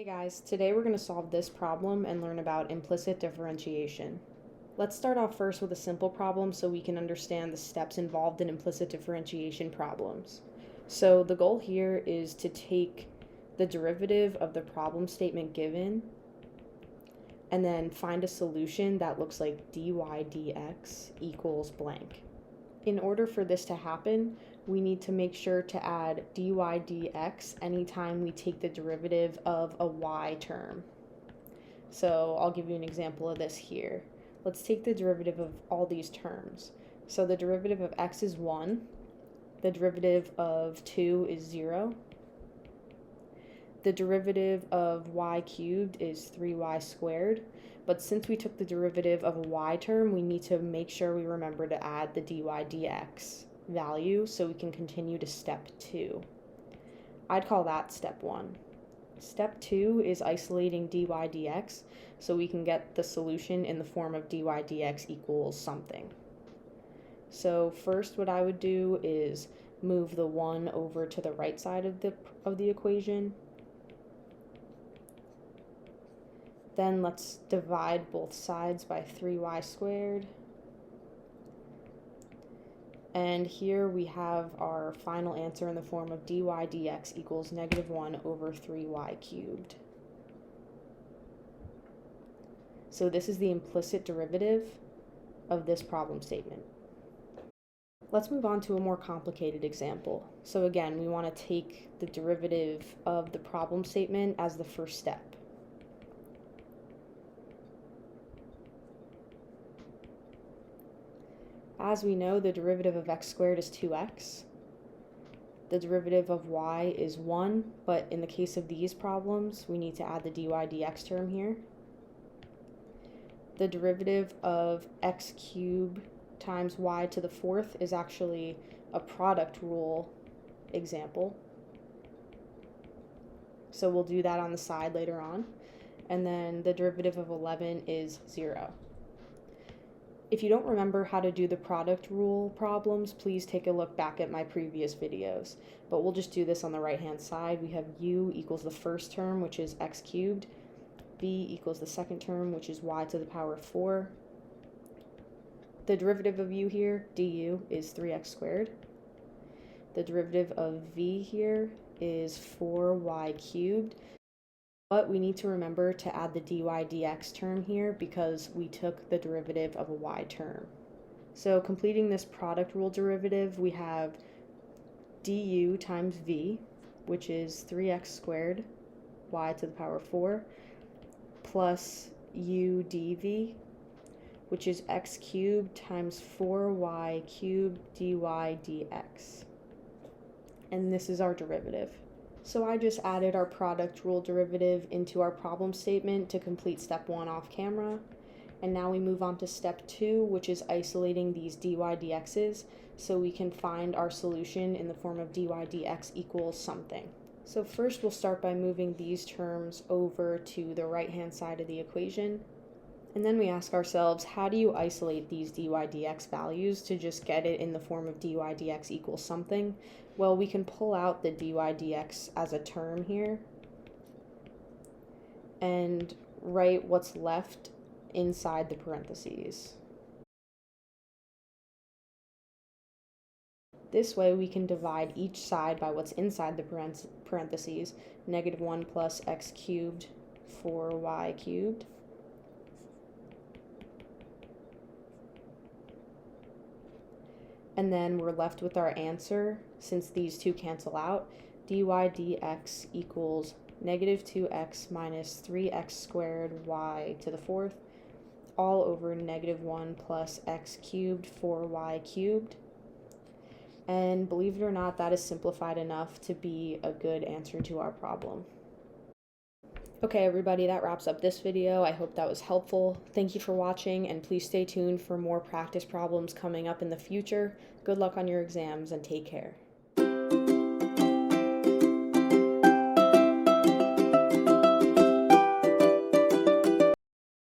Hey guys, today we're going to solve this problem and learn about implicit differentiation. Let's start off first with a simple problem so we can understand the steps involved in implicit differentiation problems. So the goal here is to take the derivative of the problem statement given and then find a solution that looks like dy dx equals blank. In order for this to happen, we need to make sure to add dy dx anytime we take the derivative of a y term. So I'll give you an example of this here. Let's take the derivative of all these terms. So the derivative of x is 1, the derivative of 2 is 0, the derivative of y cubed is 3y squared, but since we took the derivative of a y term, we need to make sure we remember to add the dy dx value so we can continue to step 2. I'd call that step 1. Step 2 is isolating dy dx so we can get the solution in the form of dy dx equals something. So first what I would do is move the 1 over to the right side of the equation. Then let's divide both sides by 3y squared. And here we have our final answer in the form of dy dx equals -1 over 3y cubed. So this is the implicit derivative of this problem statement. Let's move on to a more complicated example. So again, we want to take the derivative of the problem statement as the first step. As we know, the derivative of x squared is 2x. The derivative of y is 1, but in the case of these problems, we need to add the dy dx term here. The derivative of x cubed times y to the 4th is actually a product rule example. So we'll do that on the side later on. And then the derivative of 11 is 0. If you don't remember how to do the product rule problems, please take a look back at my previous videos. But we'll just do this on the right-hand side. We have u equals the first term, which is x cubed. V equals the second term, which is y to the power 4. The derivative of u here, du, is 3x squared. The derivative of v here is 4y cubed. But we need to remember to add the dy dx term here because we took the derivative of a y term. So completing this product rule derivative, we have du times v, which is 3x squared, y to the power 4, plus u dv, which is x cubed times 4y cubed dy dx. And this is our derivative. So I just added our product rule derivative into our problem statement to complete step 1 off camera. And now we move on to step 2, which is isolating these dy dx's so we can find our solution in the form of dy dx equals something. So first we'll start by moving these terms over to the right-hand side of the equation. And then we ask ourselves, how do you isolate these dy dx values to just get it in the form of dy dx equals something? Well, we can pull out the dy dx as a term here and write what's left inside the parentheses. This way we can divide each side by what's inside the parentheses, -1 plus x cubed 4y cubed. And then we're left with our answer, since these two cancel out, dy dx equals -2x minus 3x squared y to the 4th, all over -1 plus x cubed 4y cubed. And believe it or not, that is simplified enough to be a good answer to our problem. Okay, everybody, that wraps up this video. I hope that was helpful. Thank you for watching, and please stay tuned for more practice problems coming up in the future. Good luck on your exams, and take care.